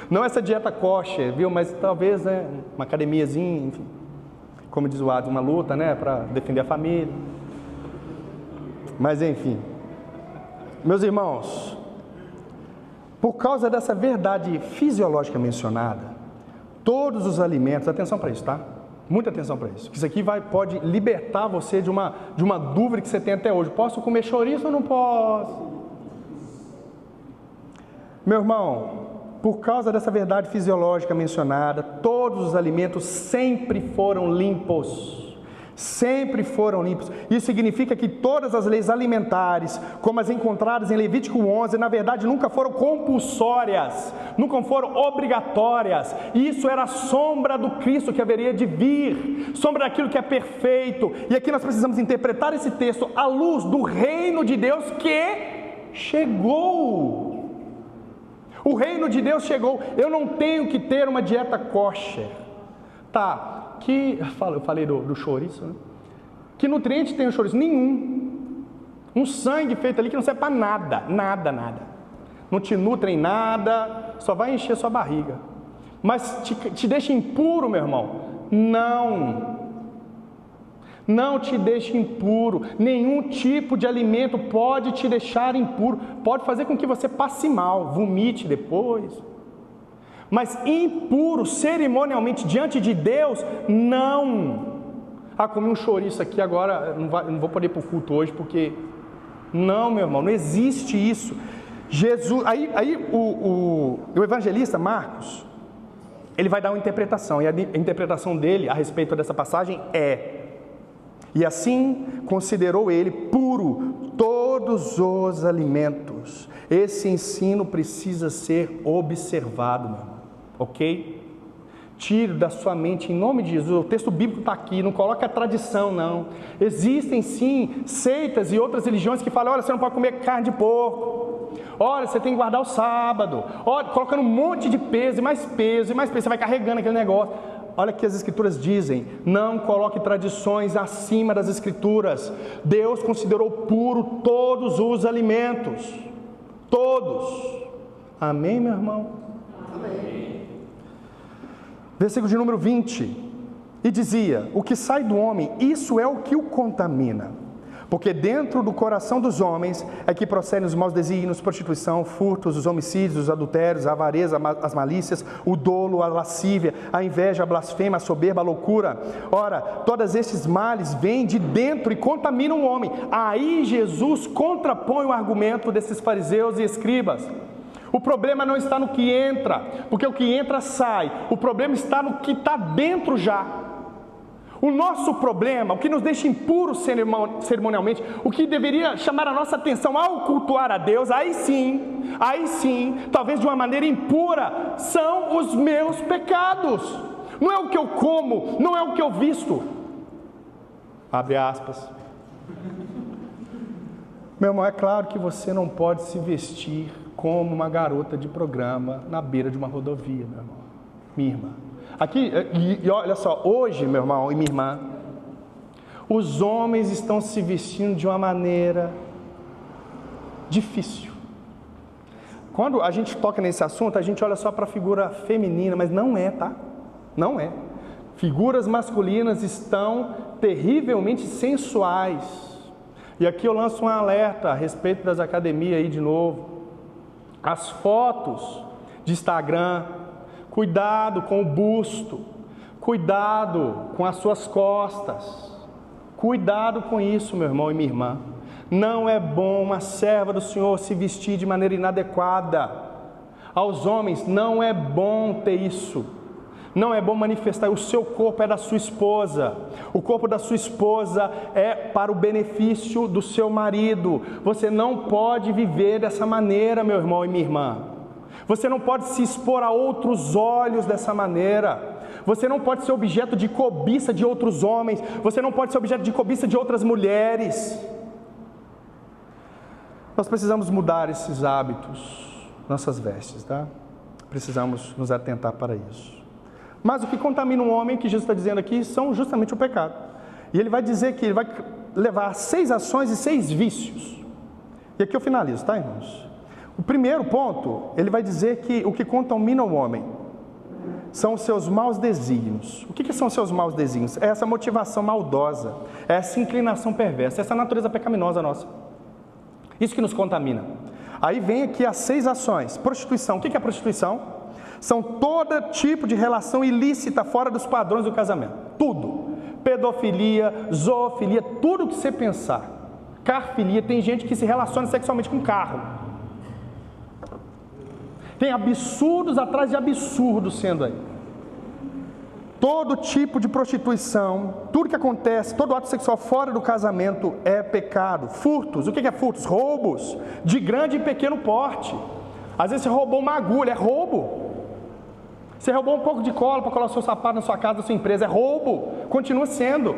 Não essa dieta kosher, viu? Mas talvez, né, uma academiazinha, enfim. Como diz o Ado, uma luta, né, para defender a família. Mas enfim. Meus irmãos, por causa dessa verdade fisiológica mencionada, todos os alimentos, atenção para isso, tá? Muita atenção para isso. Isso aqui pode libertar você de uma dúvida que você tem até hoje. Posso comer chouriço ou não posso? Meu irmão, por causa dessa verdade fisiológica mencionada, todos os alimentos sempre foram limpos. Sempre foram limpos. Isso significa que todas as leis alimentares, como as encontradas em Levítico 11, na verdade nunca foram compulsórias, nunca foram obrigatórias. Isso era a sombra do Cristo que haveria de vir, sombra daquilo que é perfeito. E aqui nós precisamos interpretar esse texto à luz do reino de Deus que chegou. O reino de Deus chegou. Eu não tenho que ter uma dieta kosher. Tá. Eu falei do chouriço, né? Que nutriente tem o chouriço? Nenhum. Um sangue feito ali que não serve para nada, nada. Não te nutre em nada, só vai encher sua barriga. Mas te deixa impuro, meu irmão? Não te deixa impuro. Nenhum tipo de alimento pode te deixar impuro. Pode fazer com que você passe mal, vomite depois. Mas impuro, cerimonialmente, diante de Deus, não. Comi um chouriço aqui agora, não vou poder ir para o culto hoje, porque... Não, meu irmão, não existe isso. Jesus, o evangelista Marcos, ele vai dar uma interpretação, e a interpretação dele a respeito dessa passagem é: e assim considerou ele puro todos os alimentos. Esse ensino precisa ser observado, meu irmão. Ok? Tire da sua mente, em nome de Jesus. O texto bíblico está aqui, não coloca a tradição, não. Existem sim seitas e outras religiões que falam: olha, você não pode comer carne de porco, olha, você tem que guardar o sábado, olha, colocando um monte de peso, e mais peso, e mais peso, você vai carregando aquele negócio. Olha o que as escrituras dizem: não coloque tradições acima das escrituras. Deus considerou puro todos os alimentos, todos. Amém, meu irmão? Amém. Versículo de número 20, e dizia: o que sai do homem, isso é o que o contamina, porque dentro do coração dos homens é que procedem os maus desígnios, prostituição, furtos, os homicídios, os adultérios, a avareza, as malícias, o dolo, a lascívia, a inveja, a blasfêmia, a soberba, a loucura. Ora, todos estes males vêm de dentro e contaminam o homem. Aí Jesus contrapõe o argumento desses fariseus e escribas. O problema não está no que entra, porque o que entra sai. O problema está no que está dentro já. O nosso problema, o que nos deixa impuros cerimonialmente, o que deveria chamar a nossa atenção ao cultuar a Deus, aí sim, talvez de uma maneira impura, são os meus pecados. Não é o que eu como, não é o que eu visto. Abre aspas. Meu irmão, é claro que você não pode se vestir como uma garota de programa na beira de uma rodovia, meu irmão, minha irmã. Aqui, e olha só, hoje, meu irmão e minha irmã, os homens estão se vestindo de uma maneira difícil. Quando a gente toca nesse assunto, a gente olha só para a figura feminina, mas não é, tá? Não é. Figuras masculinas estão terrivelmente sensuais. E aqui eu lanço um alerta a respeito das academias aí de novo. As fotos de Instagram, cuidado com o busto, cuidado com as suas costas, cuidado com isso, meu irmão e minha irmã. Não é bom uma serva do Senhor se vestir de maneira inadequada. Aos homens não é bom ter isso. Não é bom manifestar. O seu corpo é da sua esposa. O corpo da sua esposa é para o benefício do seu marido. Você não pode viver dessa maneira, meu irmão e minha irmã. Você não pode se expor a outros olhos dessa maneira. Você não pode ser objeto de cobiça de outros homens. Você não pode ser objeto de cobiça de outras mulheres. Nós precisamos mudar esses hábitos, nossas vestes, tá? Precisamos nos atentar para isso. Mas o que contamina um homem, que Jesus está dizendo aqui, são justamente o pecado. E ele vai dizer que ele vai levar 6 ações e 6 vícios. E aqui eu finalizo, tá, irmãos? O primeiro ponto, ele vai dizer que o que contamina o homem são os seus maus desígnios. O que são os seus maus desígnios? É essa motivação maldosa, é essa inclinação perversa, essa natureza pecaminosa nossa. Isso que nos contamina. Aí vem aqui as 6 ações. Prostituição. O que é prostituição? São todo tipo de relação ilícita fora dos padrões do casamento. Tudo. Pedofilia, zoofilia, tudo que você pensar. Carfilia, tem gente que se relaciona sexualmente com carro. Tem absurdos atrás de absurdos sendo aí. Todo tipo de prostituição, tudo que acontece, todo ato sexual fora do casamento é pecado. Furtos, o que é furtos? Roubos, de grande e pequeno porte. Às vezes você roubou uma agulha, é roubo. Você roubou um pouco de cola para colar o seu sapato na sua casa, na sua empresa, é roubo. Continua sendo.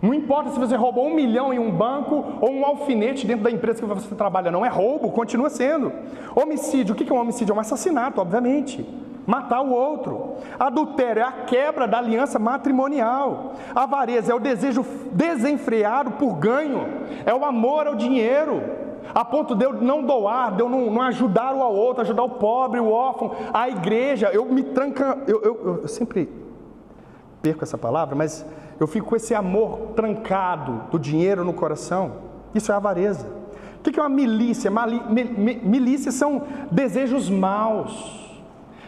Não importa se você roubou 1 milhão em um banco ou um alfinete dentro da empresa que você trabalha, não é roubo, continua sendo. Homicídio, o que é um homicídio? É um assassinato, obviamente. Matar o outro. Adultério é a quebra da aliança matrimonial. Avareza é o desejo desenfreado por ganho. É o amor ao dinheiro, a ponto de eu não doar, de eu não ajudar o ao outro, ajudar o pobre, o órfão, a igreja. Eu sempre perco essa palavra, mas eu fico com esse amor trancado do dinheiro no coração. Isso é avareza. O que é uma milícia? Milícias são desejos maus.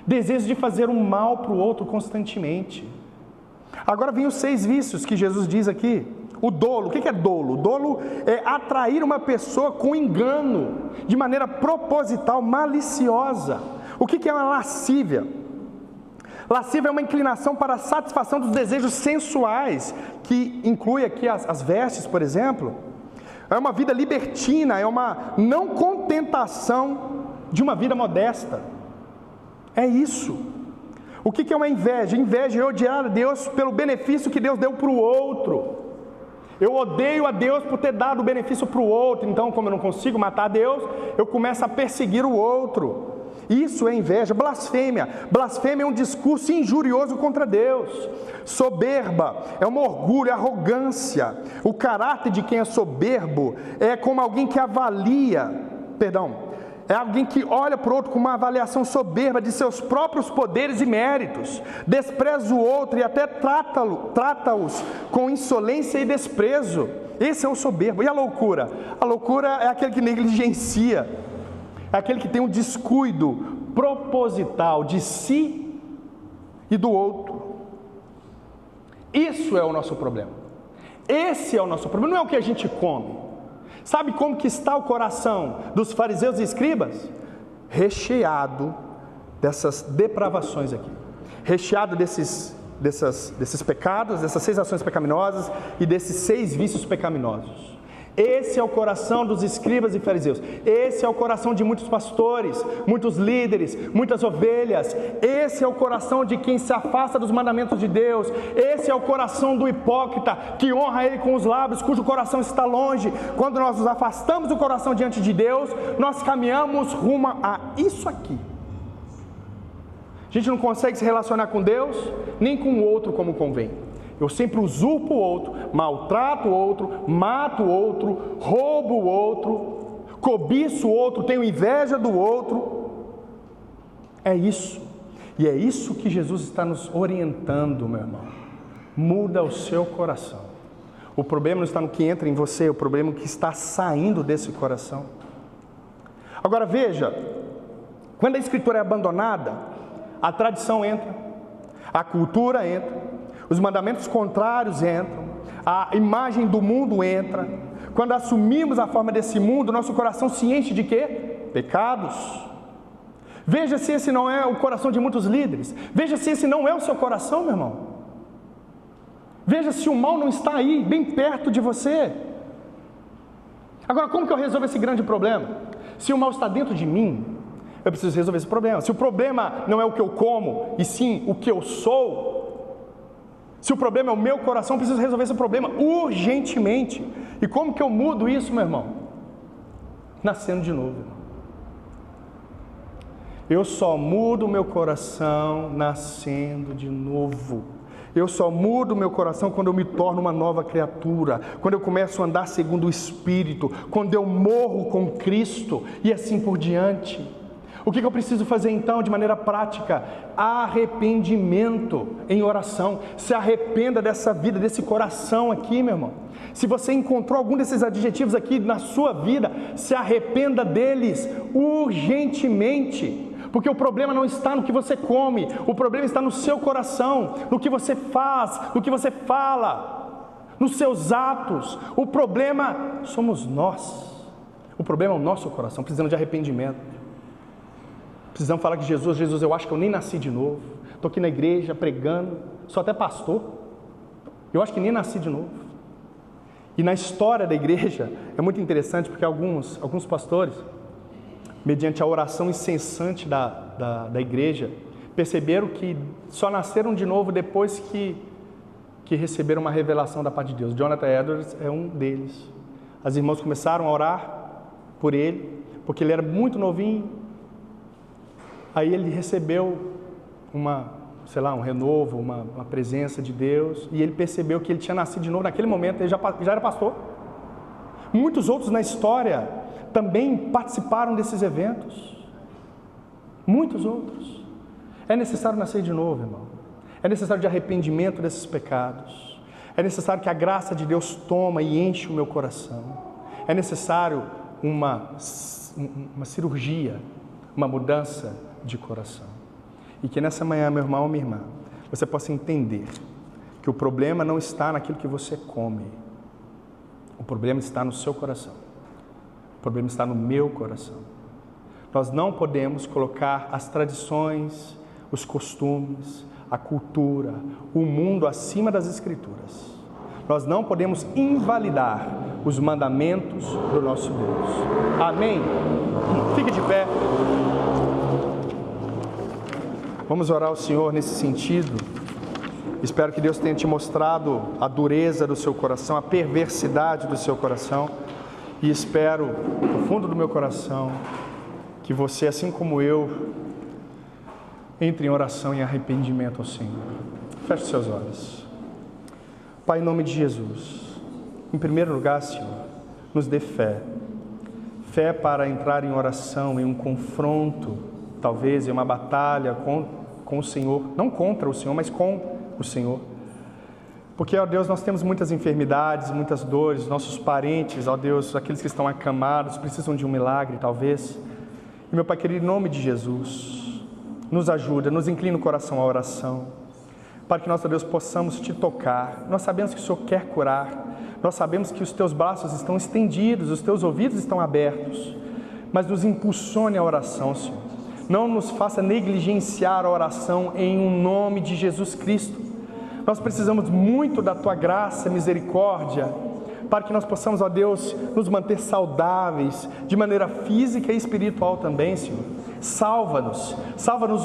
Desejo de fazer um mal para o outro constantemente. Agora vem os 6 vícios que Jesus diz aqui. O dolo, o que é dolo? O dolo é atrair uma pessoa com engano, de maneira proposital, maliciosa. O que é uma lascívia? Lascívia é uma inclinação para a satisfação dos desejos sensuais, que inclui aqui as vestes, por exemplo. É uma vida libertina, é uma não contentação de uma vida modesta. É isso. O que é uma inveja? Inveja é odiar a Deus pelo benefício que Deus deu para o outro. Eu odeio a Deus por ter dado o benefício para o outro. Então, como eu não consigo matar a Deus, eu começo a perseguir o outro. Isso é inveja. Blasfêmia. Blasfêmia é um discurso injurioso contra Deus. Soberba é um orgulho, arrogância. O caráter de quem é soberbo é como alguém que é alguém que olha para o outro com uma avaliação soberba de seus próprios poderes e méritos, despreza o outro e até trata-os com insolência e desprezo. Esse é o soberbo. E a loucura? A loucura é aquele que negligencia, é aquele que tem um descuido proposital de si e do outro. Isso é o nosso problema. Esse é o nosso problema, não é o que a gente come. Sabe como que está o coração dos fariseus e escribas? Recheado dessas depravações aqui. Recheado desses pecados, dessas 6 ações pecaminosas e desses 6 vícios pecaminosos. Esse é o coração dos escribas e fariseus. Esse é o coração de muitos pastores, muitos líderes, muitas ovelhas. Esse é o coração de quem se afasta dos mandamentos de Deus. Esse é o coração do hipócrita, que honra Ele com os lábios, cujo coração está longe. Quando nós nos afastamos do coração diante de Deus, nós caminhamos rumo a isso aqui. A gente não consegue se relacionar com Deus, nem com o outro como convém. Eu sempre usurpo o outro, maltrato o outro, mato o outro, roubo o outro, cobiço o outro, tenho inveja do outro. É isso. E é isso que Jesus está nos orientando, meu irmão. Muda o seu coração. O problema não está no que entra em você, o problema é o que está saindo desse coração. Agora veja, quando a Escritura é abandonada, a tradição entra, a cultura entra, os mandamentos contrários entram, a imagem do mundo entra. Quando assumimos a forma desse mundo, nosso coração se enche de quê? Pecados. Veja se esse não é o coração de muitos líderes. Veja se esse não é o seu coração, meu irmão. Veja se o mal não está aí, bem perto de você. Agora, como que eu resolvo esse grande problema? Se o mal está dentro de mim, eu preciso resolver esse problema. Se o problema não é o que eu como, e sim o que eu sou, se o problema é o meu coração, eu preciso resolver esse problema urgentemente. E como que eu mudo isso, meu irmão? Nascendo de novo. Eu só mudo o meu coração nascendo de novo. Eu só mudo meu coração quando eu me torno uma nova criatura, quando eu começo a andar segundo o Espírito, quando eu morro com Cristo e assim por diante. O que eu preciso fazer então de maneira prática? Arrependimento em oração. Se arrependa dessa vida, desse coração aqui, meu irmão. Se você encontrou algum desses adjetivos aqui na sua vida, se arrependa deles urgentemente. Porque o problema não está no que você come, o problema está no seu coração, no que você faz, no que você fala, nos seus atos. O problema somos nós. O problema é o nosso coração. Precisamos de arrependimento. Precisamos falar que Jesus, eu acho que eu nem nasci de novo. Estou aqui na igreja pregando, sou até pastor. Eu acho que nem nasci de novo. E na história da igreja é muito interessante porque alguns pastores, mediante a oração incessante da igreja, perceberam que só nasceram de novo depois que receberam uma revelação da parte de Deus. Jonathan Edwards é um deles. As irmãs começaram a orar por ele, porque ele era muito novinho. Aí ele recebeu um renovo, uma presença de Deus, e ele percebeu que ele tinha nascido de novo. Naquele momento ele já era pastor. Muitos outros na história também participaram desses eventos. Muitos outros. É necessário nascer de novo, irmão. É necessário de arrependimento desses pecados. É necessário que a graça de Deus toma e enche o meu coração. É necessário uma cirurgia, uma mudança de coração. E que nessa manhã, meu irmão ou minha irmã, você possa entender que o problema não está naquilo que você come. O problema está no seu coração. O problema está no meu coração. Nós não podemos colocar as tradições, os costumes, a cultura, o mundo acima das Escrituras. Nós não podemos invalidar os mandamentos do nosso Deus. Amém? Fique de pé. Vamos orar ao Senhor nesse sentido. Espero que Deus tenha te mostrado a dureza do seu coração, a perversidade do seu coração. E espero, no fundo do meu coração, que você, assim como eu, entre em oração e arrependimento ao Senhor. Feche seus olhos. Pai, em nome de Jesus, em primeiro lugar, Senhor, nos dê fé. Fé para entrar em oração, em um confronto, talvez em uma batalha com o Senhor. Não contra o Senhor, mas com o Senhor. Porque, ó Deus, nós temos muitas enfermidades, muitas dores. Nossos parentes, ó Deus, aqueles que estão acamados, precisam de um milagre, talvez. E, meu Pai querido, em nome de Jesus, nos ajuda, nos inclina o coração à oração, para que nós, ó Deus, possamos te tocar. Nós sabemos que o Senhor quer curar, nós sabemos que os teus braços estão estendidos, os teus ouvidos estão abertos, mas nos impulsione a oração, Senhor. Não nos faça negligenciar a oração em um nome de Jesus Cristo. Nós precisamos muito da tua graça, misericórdia, para que nós possamos, ó Deus, nos manter saudáveis, de maneira física e espiritual também, Senhor. Salva-nos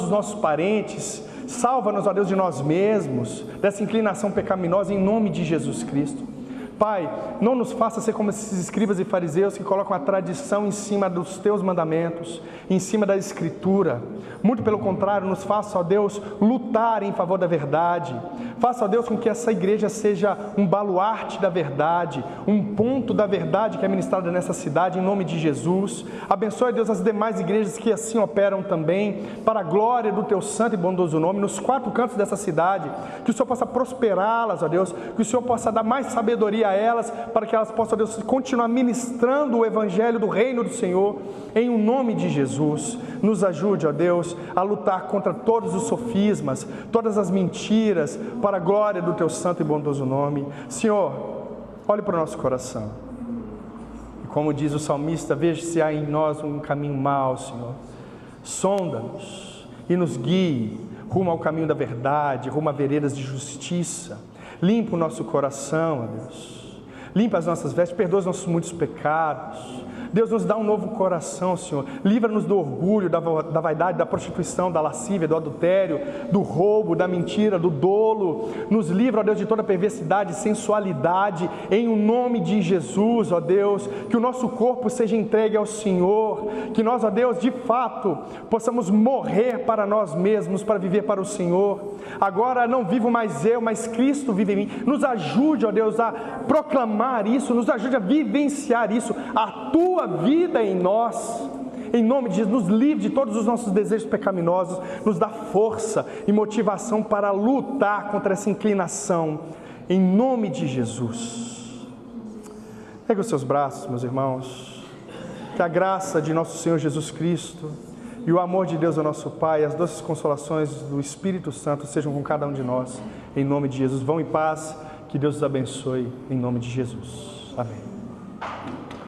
dos nossos parentes, salva-nos, ó Deus, de nós mesmos, dessa inclinação pecaminosa, em nome de Jesus Cristo. Pai, não nos faça ser como esses escribas e fariseus que colocam a tradição em cima dos teus mandamentos, em cima da Escritura. Muito pelo contrário, nos faça, ó Deus, lutar em favor da verdade. Faça, ó Deus, com que essa igreja seja um baluarte da verdade, um ponto da verdade que é ministrada nessa cidade, em nome de Jesus. Abençoe, Deus, as demais igrejas que assim operam também, para a glória do teu santo e bondoso nome, nos 4 cantos dessa cidade. Que o Senhor possa prosperá-las, ó Deus, que o Senhor possa dar mais sabedoria a elas, para que elas possam, Deus, continuar ministrando o evangelho do reino do Senhor, em o nome de Jesus. Nos ajude, ó Deus, a lutar contra todos os sofismas, todas as mentiras, para a glória do teu santo e bondoso nome. Senhor, olhe para o nosso coração, e como diz o salmista, veja se há em nós um caminho mau, Senhor. Sonda-nos e nos guie rumo ao caminho da verdade, rumo a veredas de justiça. Limpa o nosso coração, ó Deus. Limpa as nossas vestes, perdoa os nossos muitos pecados. Deus, nos dá um novo coração, Senhor. Livra-nos do orgulho, da vaidade, da prostituição, da lascívia, do adultério, do roubo, da mentira, do dolo. Nos livra, ó Deus, de toda perversidade, sensualidade, em o nome de Jesus, ó Deus. Que o nosso corpo seja entregue ao Senhor. Que nós, ó Deus, de fato, possamos morrer para nós mesmos, para viver para o Senhor. Agora não vivo mais eu, mas Cristo vive em mim. Nos ajude, ó Deus, a proclamar isso, nos ajude a vivenciar isso, a Tua vida em nós. Em nome de Jesus, nos livre de todos os nossos desejos pecaminosos, nos dá força e motivação para lutar contra essa inclinação. Em nome de Jesus. Pega os seus braços, meus irmãos. Que a graça de nosso Senhor Jesus Cristo e o amor de Deus, o nosso Pai, e as doces consolações do Espírito Santo sejam com cada um de nós. Em nome de Jesus. Vão em paz. Que Deus os abençoe. Em nome de Jesus. Amém.